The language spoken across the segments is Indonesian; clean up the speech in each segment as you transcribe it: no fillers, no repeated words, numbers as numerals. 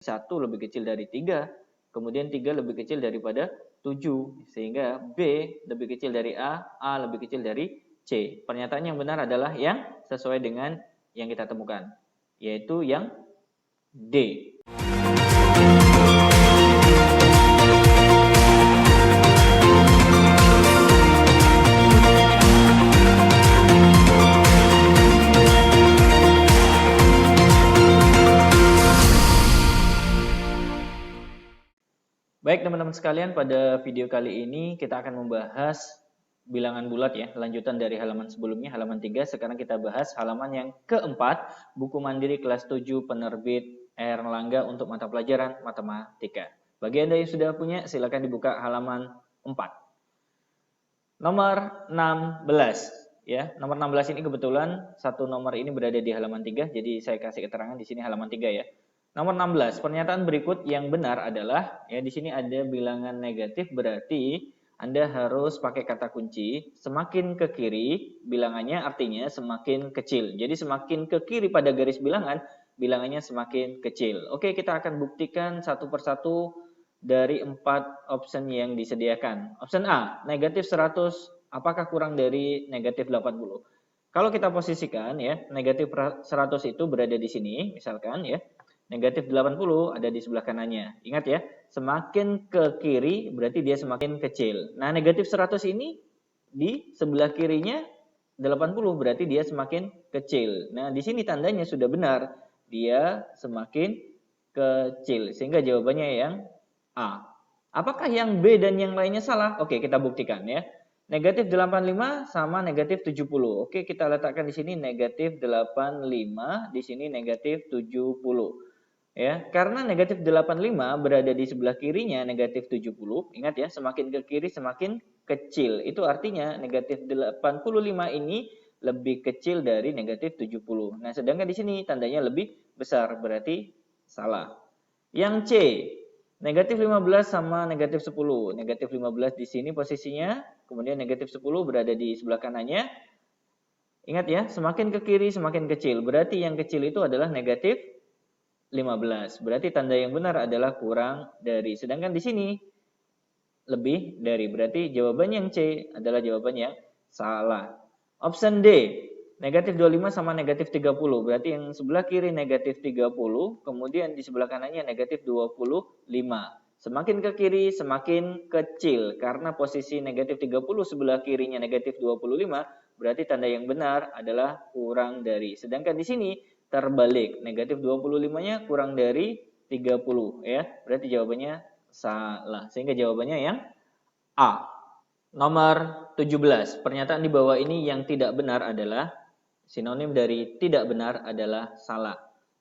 1 lebih kecil dari 3, kemudian 3 lebih kecil daripada 7, sehingga B lebih kecil dari A lebih kecil dari C. Pernyataan yang benar adalah yang sesuai dengan yang kita temukan, yaitu yang D. Baik teman-teman sekalian, pada video kali ini kita akan membahas bilangan bulat ya, lanjutan dari halaman sebelumnya, halaman 3. Sekarang kita bahas halaman yang keempat, buku mandiri kelas 7 penerbit Erlangga untuk mata pelajaran matematika. Bagi Anda yang sudah punya, silakan dibuka halaman 4. Nomor 16 ya. Nomor 16 ini kebetulan satu nomor ini berada di halaman 3, jadi saya kasih keterangan di sini halaman 3 ya. Nomor 16, pernyataan berikut yang benar adalah, ya di sini ada bilangan negatif, berarti Anda harus pakai kata kunci. Semakin ke kiri bilangannya artinya semakin kecil. Jadi semakin ke kiri pada garis bilangan, bilangannya semakin kecil. Oke, kita akan buktikan satu persatu dari 4 option yang disediakan. Option A, negatif 100, apakah kurang dari negatif 80? Kalau kita posisikan ya, negatif 100 itu berada di sini, misalkan ya. Negatif 80 ada di sebelah kanannya. Ingat ya, semakin ke kiri berarti dia semakin kecil. Nah, negatif 100 ini di sebelah kirinya 80 berarti dia semakin kecil. Nah, di sini tandanya sudah benar. Dia semakin kecil. Sehingga jawabannya yang A. Apakah yang B dan yang lainnya salah? Oke, kita buktikan ya. Negatif 85 sama negatif 70. Oke, kita letakkan di sini negatif 85, di sini negatif 70. Ya, karena negatif 85 berada di sebelah kirinya negatif 70. Ingat ya, semakin ke kiri semakin kecil. Itu artinya negatif 85 ini lebih kecil dari negatif 70. Nah, sedangkan di sini tandanya lebih besar, berarti salah. Yang C, negatif 15 sama negatif 10. Negatif 15 di sini posisinya, kemudian negatif 10 berada di sebelah kanannya. Ingat ya, semakin ke kiri semakin kecil. Berarti yang kecil itu adalah negatif 15. Berarti tanda yang benar adalah kurang dari. Sedangkan di sini lebih dari. Berarti jawaban yang C adalah jawaban yang salah. Option D, negatif 25 sama negatif 30. Berarti yang sebelah kiri negatif 30, kemudian di sebelah kanannya negatif 25. Semakin ke kiri semakin kecil. Karena posisi negatif 30 sebelah kirinya negatif 25, berarti tanda yang benar adalah kurang dari. Sedangkan di sini terbalik, negatif 25-nya kurang dari 30 ya. Berarti jawabannya salah. Sehingga jawabannya yang A. Nomor 17. Pernyataan di bawah ini yang tidak benar adalah, sinonim dari tidak benar adalah salah.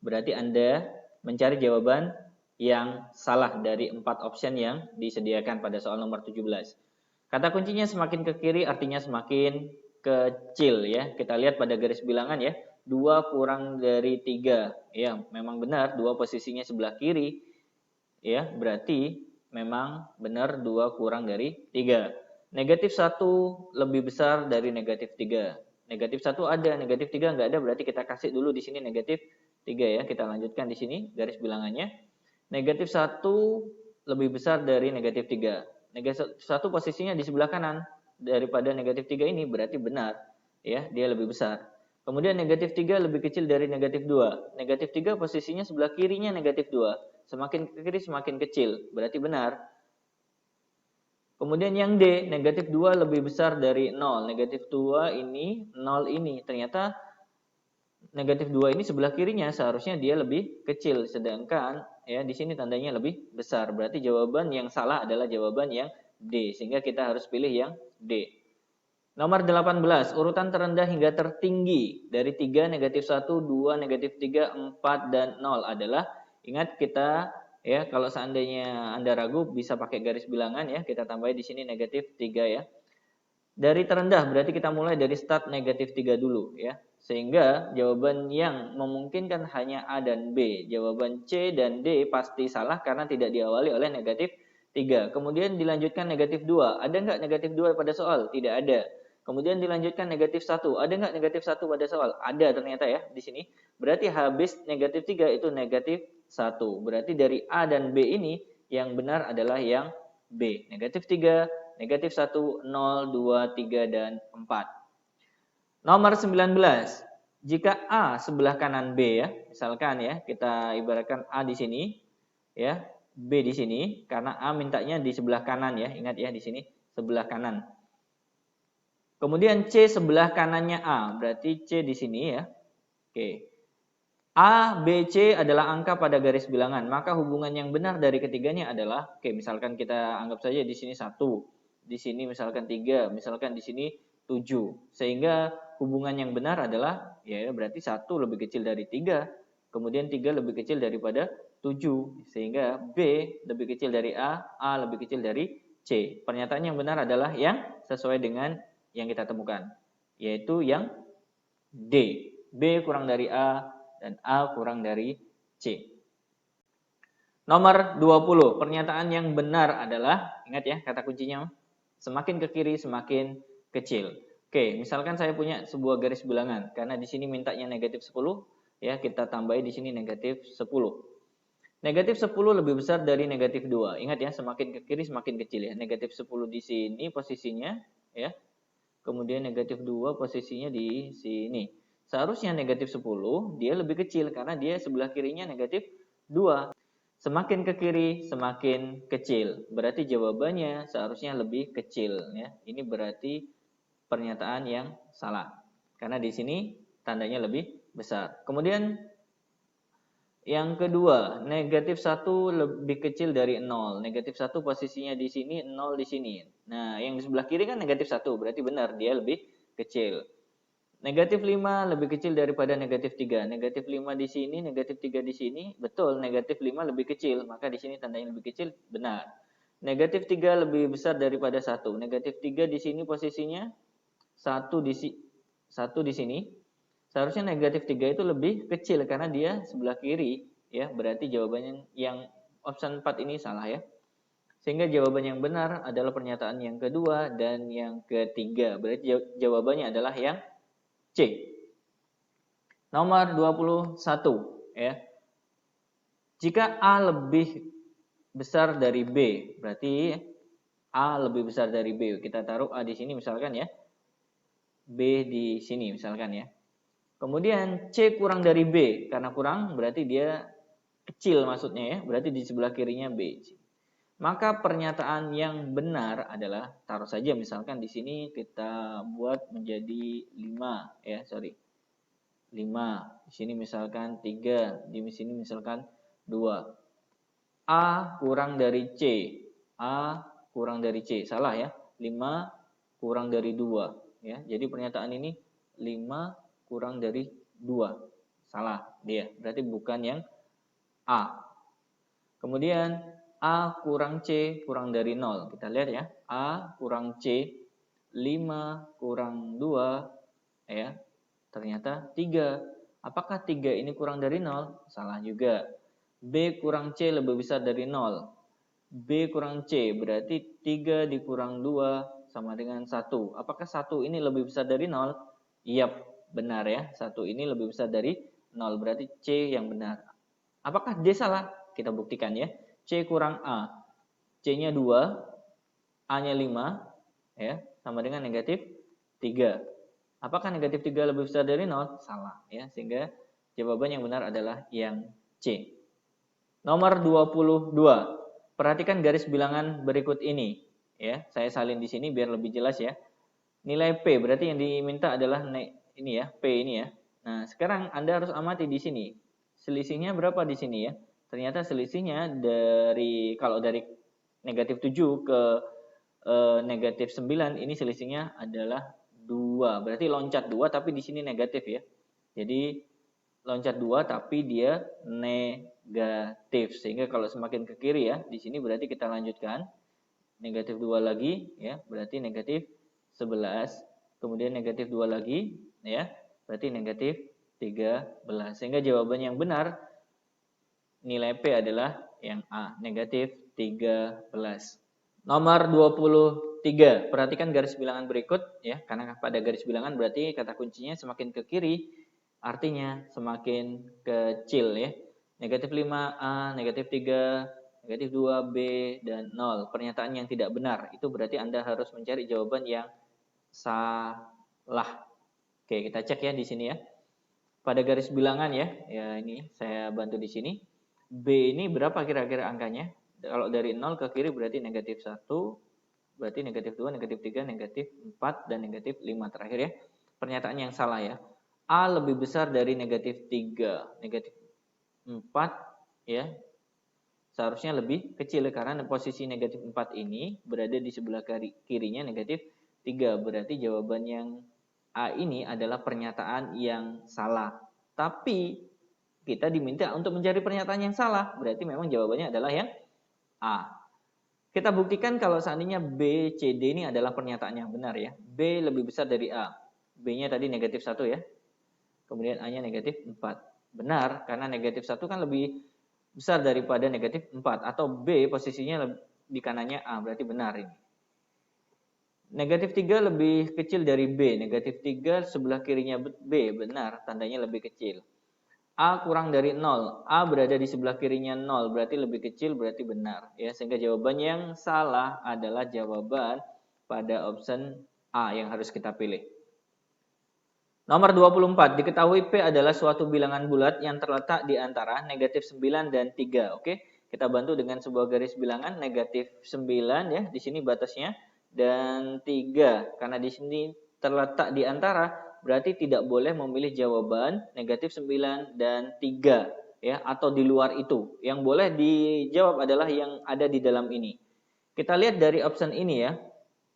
Berarti Anda mencari jawaban yang salah dari 4 option yang disediakan pada soal nomor 17. Kata kuncinya semakin ke kiri artinya semakin kecil ya. Kita lihat pada garis bilangan ya. 2 kurang dari 3. Ya, memang benar 2 posisinya sebelah kiri. Ya, berarti memang benar 2 kurang dari 3. Negatif 1 lebih besar dari negatif 3. Negatif 1 ada, negatif 3 enggak ada, berarti kita kasih dulu di sini negatif 3 ya. Kita lanjutkan di sini garis bilangannya. Negatif 1 lebih besar dari negatif 3. Negatif 1 posisinya di sebelah kanan daripada negatif 3 ini, berarti benar ya, dia lebih besar. Kemudian negatif 3 lebih kecil dari negatif 2. Negatif 3 posisinya sebelah kirinya negatif 2. Semakin ke kiri semakin kecil, berarti benar. Kemudian yang D, negatif 2 lebih besar dari 0. Negatif 2 ini, 0 ini. Ternyata negatif 2 ini sebelah kirinya seharusnya dia lebih kecil. Sedangkan ya di sini tandanya lebih besar. Berarti jawaban yang salah adalah jawaban yang D. Sehingga kita harus pilih yang D. Nomor 18, urutan terendah hingga tertinggi dari 3, negatif 1, 2, negatif 3, 4, dan 0 adalah, ingat kita ya, kalau seandainya Anda ragu bisa pakai garis bilangan ya, kita tambahin di sini negatif 3 ya. Dari terendah berarti kita mulai dari start negatif 3 dulu ya. Sehingga jawaban yang memungkinkan hanya A dan B. Jawaban C dan D pasti salah karena tidak diawali oleh negatif 3. Kemudian dilanjutkan negatif 2. Ada nggak negatif 2 pada soal? Tidak ada. Kemudian dilanjutkan negatif 1. Ada nggak negatif 1 pada soal? Ada ternyata ya di sini. Berarti habis negatif 3 itu negatif 1. Berarti dari A dan B ini yang benar adalah yang B. Negatif 3, negatif 1, 0, 2, 3, dan 4. Nomor 19. Jika A sebelah kanan B ya, misalkan ya, kita ibaratkan A di sini ya, B di sini, karena A mintanya di sebelah kanan ya, ingat ya di sini sebelah kanan. Kemudian C sebelah kanannya A, berarti C di sini ya. Oke. A, B, C adalah angka pada garis bilangan, maka hubungan yang benar dari ketiganya adalah, oke, misalkan kita anggap saja di sini 1, di sini misalkan 3, misalkan di sini 7. Sehingga hubungan yang benar adalah ya berarti 1 lebih kecil dari 3, kemudian 3 lebih kecil daripada 7, sehingga B lebih kecil dari A lebih kecil dari C. Pernyataan yang benar adalah yang sesuai dengan yang kita temukan, yaitu yang D. B kurang dari A dan A kurang dari C. Nomor 20, pernyataan yang benar adalah, ingat ya kata kuncinya, semakin ke kiri semakin kecil. Oke, misalkan saya punya sebuah garis bilangan, karena di sini mintanya negatif 10, ya kita tambahin di sini negatif 10. Negatif 10 lebih besar dari negatif 2. Ingat ya, semakin ke kiri semakin kecil ya. Negatif 10 di sini posisinya, ya. Kemudian negatif 2 posisinya di sini. Seharusnya negatif 10 dia lebih kecil karena dia sebelah kirinya negatif 2. Semakin ke kiri semakin kecil. Berarti jawabannya seharusnya lebih kecil ya. Ini berarti pernyataan yang salah. Karena di sini tandanya lebih besar. Kemudian yang kedua, negatif 1 lebih kecil dari 0. Negatif 1 posisinya di sini, 0 di sini. Nah, yang di sebelah kiri kan negatif 1, berarti benar, dia lebih kecil. Negatif 5 lebih kecil daripada negatif 3. Negatif 5 di sini, negatif 3 di sini. Betul, negatif 5 lebih kecil, maka di sini tandanya lebih kecil, benar. Negatif 3 lebih besar daripada 1. Negatif 3 di sini posisinya, 1 di sini. Seharusnya negatif 3 itu lebih kecil karena dia sebelah kiri ya. Berarti jawabannya yang option 4 ini salah ya. Sehingga jawaban yang benar adalah pernyataan yang kedua dan yang ketiga. Berarti jawabannya adalah yang C. Nomor 21 ya. Jika A lebih besar dari B, berarti A lebih besar dari B. Kita taruh A di sini misalkan ya. B di sini misalkan ya. Kemudian C kurang dari B, karena kurang berarti dia kecil maksudnya ya, berarti di sebelah kirinya B. Maka pernyataan yang benar adalah, taruh saja misalkan di sini kita buat menjadi 5 ya, 5. Di sini misalkan 3, di sini misalkan 2. A kurang dari C. A kurang dari C, salah ya. 5 kurang dari 2 ya. Jadi pernyataan ini 5 kurang dari 2. Salah dia. Berarti bukan yang A. Kemudian A kurang C kurang dari 0. Kita lihat ya. A kurang C 5 kurang 2 ya. Ternyata 3. Apakah 3 ini kurang dari 0? Salah juga. B kurang C lebih besar dari 0. B kurang C berarti 3 dikurang 2 sama dengan 1. Apakah 1 ini lebih besar dari 0? Yap. Benar ya, 1 ini lebih besar dari 0, berarti C yang benar. Apakah D salah? Kita buktikan ya. C kurang A, C-nya 2, A-nya 5, ya, sama dengan negatif 3. Apakah negatif 3 lebih besar dari 0? Salah ya, sehingga jawaban yang benar adalah yang C. Nomor 22. Perhatikan garis bilangan berikut ini, ya. Saya salin di sini biar lebih jelas ya. Nilai P berarti yang diminta adalah ini ya, P ini ya. Nah, sekarang Anda harus amati di sini. Selisihnya berapa di sini ya? Ternyata selisihnya kalau dari negatif 7 ke negatif 9 ini selisihnya adalah 2. Berarti loncat 2 tapi di sini negatif ya. Jadi loncat 2 tapi dia negatif. Sehingga kalau semakin ke kiri ya, di sini berarti kita lanjutkan. Negatif 2 lagi ya, berarti negatif 11. Kemudian negatif 2 lagi ya, berarti negatif 13. Sehingga jawaban yang benar nilai P adalah yang A, negatif 13. Nomor 23. Perhatikan garis bilangan berikut ya, karena pada garis bilangan berarti kata kuncinya semakin ke kiri artinya semakin kecil ya. Negatif 5A, negatif 3, negatif 2B, dan 0. Pernyataan yang tidak benar. Itu berarti Anda harus mencari jawaban yang salah. Oke, kita cek ya di sini ya. Pada garis bilangan ya, ini saya bantu di sini. B ini berapa kira-kira angkanya? Kalau dari 0 ke kiri berarti negatif 1, berarti negatif 2, negatif 3, negatif 4, dan negatif 5 terakhir ya. Pernyataan yang salah ya. A lebih besar dari negatif 3, negatif 4 ya. Seharusnya lebih kecil karena posisi negatif 4 ini berada di sebelah kirinya negatif 3. Berarti jawaban yang A ini adalah pernyataan yang salah. Tapi kita diminta untuk mencari pernyataan yang salah. Berarti memang jawabannya adalah yang A. Kita buktikan kalau seandainya B, C, D ini adalah pernyataan yang benar ya. B lebih besar dari A. B-nya tadi negatif 1 ya. Kemudian A-nya negatif 4. Benar, karena negatif 1 kan lebih besar daripada negatif 4. Atau B posisinya di kanannya A. Berarti benar ini. Negatif 3 lebih kecil dari B. Negatif 3 sebelah kirinya B. Benar, tandanya lebih kecil. A kurang dari 0. A berada di sebelah kirinya 0. Berarti lebih kecil, berarti benar. Ya, sehingga jawaban yang salah adalah jawaban pada option A yang harus kita pilih. Nomor 24. Diketahui P adalah suatu bilangan bulat yang terletak di antara negatif 9 dan 3. Oke, kita bantu dengan sebuah garis bilangan negatif 9 ya. Di sini batasnya. Dan 3. Karena di sini terletak di antara, berarti tidak boleh memilih jawaban negatif 9 dan 3. Ya, atau di luar itu. Yang boleh dijawab adalah yang ada di dalam ini. Kita lihat dari option ini ya.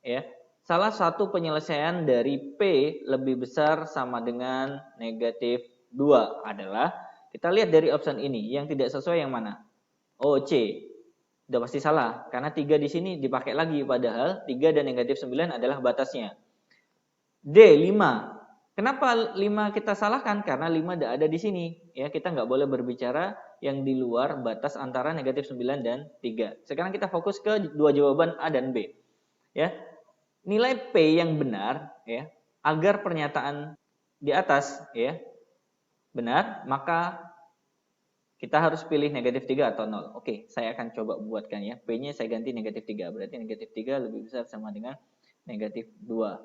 Ya. Salah satu penyelesaian dari P lebih besar sama dengan negatif 2 adalah, kita lihat dari option ini, yang tidak sesuai yang mana? Oh, C. Udah pasti salah, karena 3 di sini dipakai lagi, padahal 3 dan negatif 9 adalah batasnya. D, 5. Kenapa 5 kita salahkan? Karena 5 ada di sini. Ya, kita nggak boleh berbicara yang di luar batas antara negatif 9 dan 3. Sekarang kita fokus ke dua jawaban A dan B. Ya, nilai P yang benar ya, agar pernyataan di atas ya benar, maka kita harus pilih negatif 3 atau 0. Oke, saya akan coba buatkan ya. P-nya saya ganti negatif 3. Berarti negatif 3 lebih besar sama dengan negatif 2.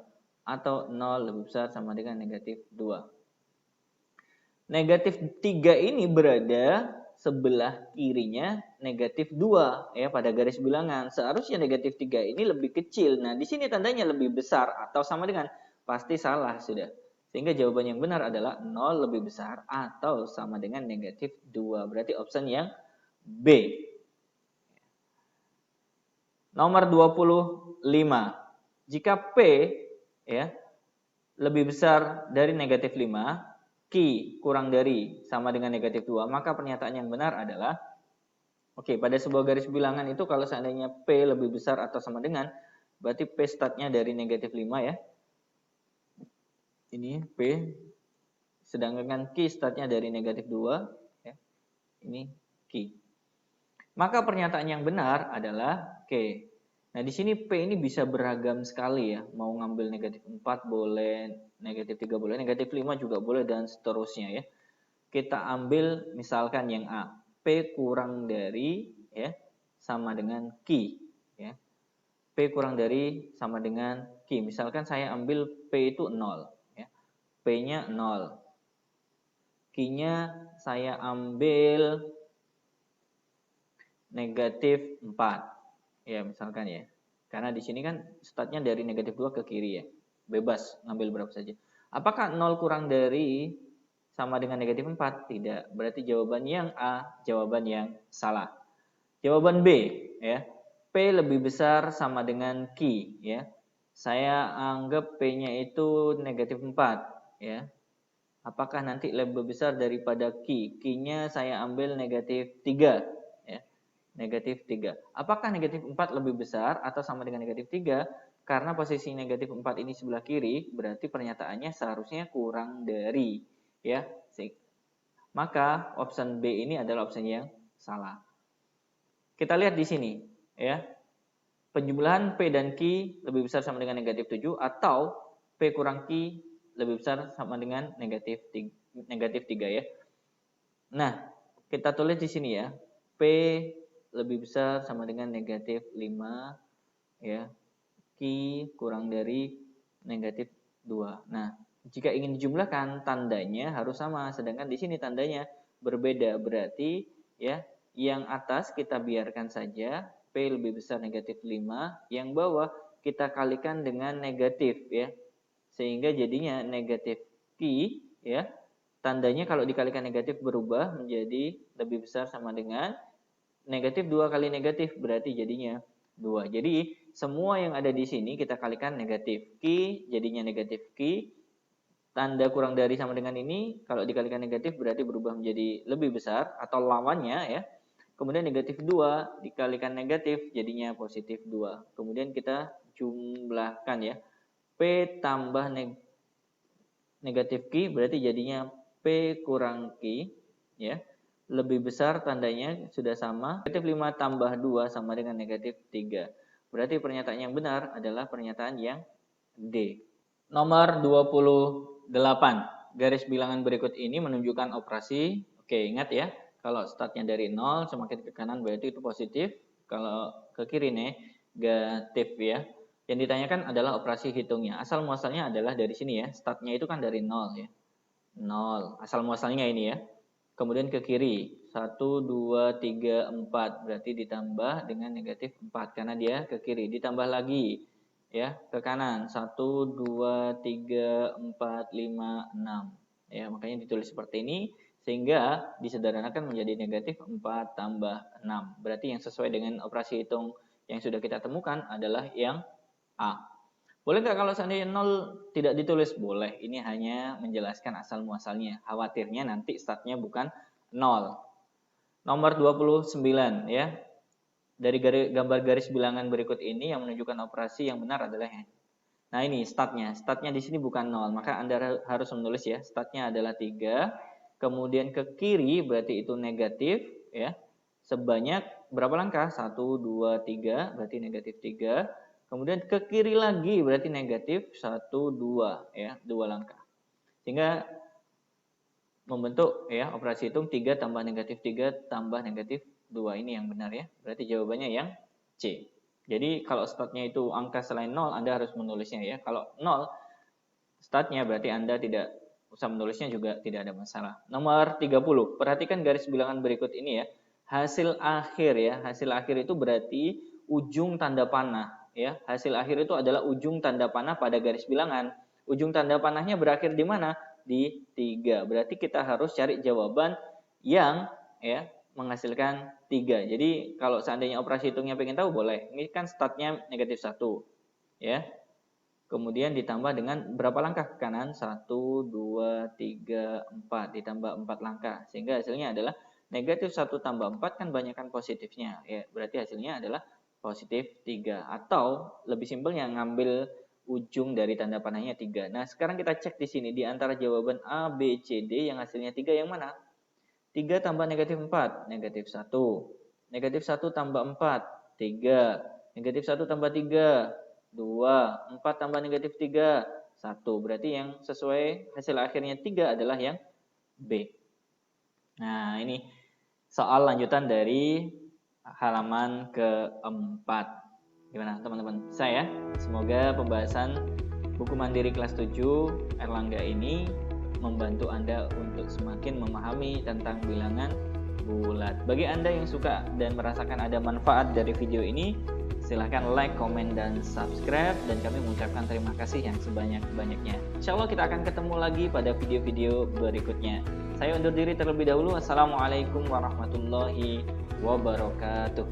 Atau 0 lebih besar sama dengan negatif 2. Negatif 3 ini berada sebelah kirinya negatif 2 ya pada garis bilangan. Seharusnya negatif 3 ini lebih kecil. Nah, di sini tandanya lebih besar atau sama dengan, pasti salah sudah. Sehingga jawaban yang benar adalah 0 lebih besar atau sama dengan negatif 2. Berarti option yang B. Nomor 25. Jika P ya lebih besar dari negatif 5, Q kurang dari sama dengan negatif 2, maka pernyataan yang benar adalah, oke, pada sebuah garis bilangan itu kalau seandainya P lebih besar atau sama dengan, berarti P startnya dari negatif 5 ya. Ini P, sedangkan Q startnya dari negatif 2 ya. Ini Q. Maka pernyataan yang benar adalah Q. Nah, di sini P ini bisa beragam sekali ya. Mau ngambil negatif 4 boleh, negatif 3 boleh, negatif 5 juga boleh, dan seterusnya ya. Kita ambil misalkan yang A. P kurang dari ya sama dengan Q ya. P kurang dari sama dengan Q. Misalkan saya ambil P itu 0 ya. P-nya 0. Q-nya saya ambil negatif 4. Ya, misalkan ya. Karena di sini kan startnya dari negatif 2 ke kiri ya. Bebas ngambil berapa saja. Apakah 0 kurang dari sama dengan negatif 4? Tidak. Berarti jawaban yang A, jawaban yang salah. Jawaban B ya. P lebih besar sama dengan Q ya. Saya anggap P-nya itu negatif 4 ya. Apakah nanti lebih besar daripada Q? Q-nya saya ambil negatif 3 ya. Negatif 3. Apakah negatif 4 lebih besar atau sama dengan negatif 3? Karena posisi negatif 4 ini sebelah kiri, berarti pernyataannya seharusnya kurang dari ya. Maka option B ini adalah option yang salah. Kita lihat di sini ya. Penjumlahan P dan Q lebih besar sama dengan negatif 7 atau P kurang Q lebih besar sama dengan negatif 3 ya. Nah, kita tulis di sini ya. P lebih besar sama dengan negatif 5 ya. Q kurang dari negatif 2. Nah, jika ingin dijumlahkan tandanya harus sama, sedangkan di sini tandanya berbeda. Berarti ya, yang atas kita biarkan saja, P lebih besar negatif 5, yang bawah kita kalikan dengan negatif ya. Sehingga jadinya negatif Q ya. Tandanya kalau dikalikan negatif berubah menjadi lebih besar sama dengan negatif 2 kali negatif, berarti jadinya 2. Jadi semua yang ada di sini kita kalikan negatif. Q jadinya negatif Q. Tanda kurang dari sama dengan ini kalau dikalikan negatif berarti berubah menjadi lebih besar atau lawannya ya. Kemudian negatif 2 dikalikan negatif jadinya positif 2. Kemudian kita jumlahkan ya. P tambah negatif Q berarti jadinya P kurang Q ya. Lebih besar tandanya sudah sama. Negatif 5 tambah 2 sama dengan negatif 3. Berarti pernyataan yang benar adalah pernyataan yang D. Nomor 28. Garis bilangan berikut ini menunjukkan operasi. Oke, ingat ya. Kalau startnya dari 0 semakin ke kanan berarti itu positif. Kalau ke kiri negatif ya. Yang ditanyakan adalah operasi hitungnya. Asal muasalnya adalah dari sini ya. Startnya itu kan dari 0 ya. 0. Asal muasalnya ini ya. Kemudian ke kiri 1, 2, 3, 4 berarti ditambah dengan negatif 4 karena dia ke kiri. Ditambah lagi ya ke kanan 1, 2, 3, 4, 5, 6 ya, makanya ditulis seperti ini sehingga disederhanakan menjadi negatif 4 tambah 6. Berarti yang sesuai dengan operasi hitung yang sudah kita temukan adalah yang A. Boleh nggak kalau seandainya 0 tidak ditulis? Boleh. Ini hanya menjelaskan asal muasalnya. Khawatirnya nanti startnya bukan 0. Nomor 29 ya. Dari gambar garis bilangan berikut ini yang menunjukkan operasi yang benar adalah yang. Nah ini startnya. Startnya di sini bukan 0. Maka Anda harus menulis ya. Startnya adalah 3. Kemudian ke kiri berarti itu negatif ya. Sebanyak berapa langkah? 1, 2, 3 berarti negatif 3. Kemudian ke kiri lagi berarti negatif 1, 2 ya, 2 langkah. Sehingga membentuk ya operasi hitung 3 tambah negatif 3 tambah negatif 2. Ini yang benar ya. Berarti jawabannya yang C. Jadi kalau startnya itu angka selain 0 Anda harus menulisnya ya. Kalau 0 startnya berarti Anda tidak usah menulisnya juga tidak ada masalah. Nomor 30. Perhatikan garis bilangan berikut ini ya. Hasil akhir ya. Hasil akhir itu berarti ujung tanda panah. Ya, hasil akhir itu adalah ujung tanda panah pada garis bilangan. Ujung tanda panahnya berakhir di mana? Di 3. Berarti kita harus cari jawaban yang ya menghasilkan 3. Jadi kalau seandainya operasi hitungnya pengen tahu boleh. Ini kan startnya negatif 1. Ya. Kemudian ditambah dengan berapa langkah ke kanan? 1, 2, 3, 4. Ditambah 4 langkah. Sehingga hasilnya adalah negatif 1 tambah 4 kan banyakkan positifnya. Ya, berarti hasilnya adalah positif 3. Atau lebih simpelnya ngambil ujung dari tanda panahnya 3. Nah sekarang kita cek di sini. Di antara jawaban A, B, C, D yang hasilnya 3 yang mana? 3 tambah negatif 4. Negatif 1. Negatif 1 tambah 4. 3. Negatif 1 tambah 3. 2. 4 tambah negatif 3. 1. Berarti yang sesuai hasil akhirnya 3 adalah yang B. Nah ini soal lanjutan dari halaman keempat. Gimana teman-teman? Saya semoga pembahasan buku mandiri kelas 7 Erlangga ini membantu Anda untuk semakin memahami tentang bilangan bulat. Bagi Anda yang suka dan merasakan ada manfaat dari video ini, silahkan like, komen, dan subscribe. Dan kami mengucapkan terima kasih yang sebanyak-banyaknya. Insya Allah kita akan ketemu lagi pada video-video berikutnya. Saya undur diri terlebih dahulu. Assalamualaikum warahmatullahi wabarakatuh.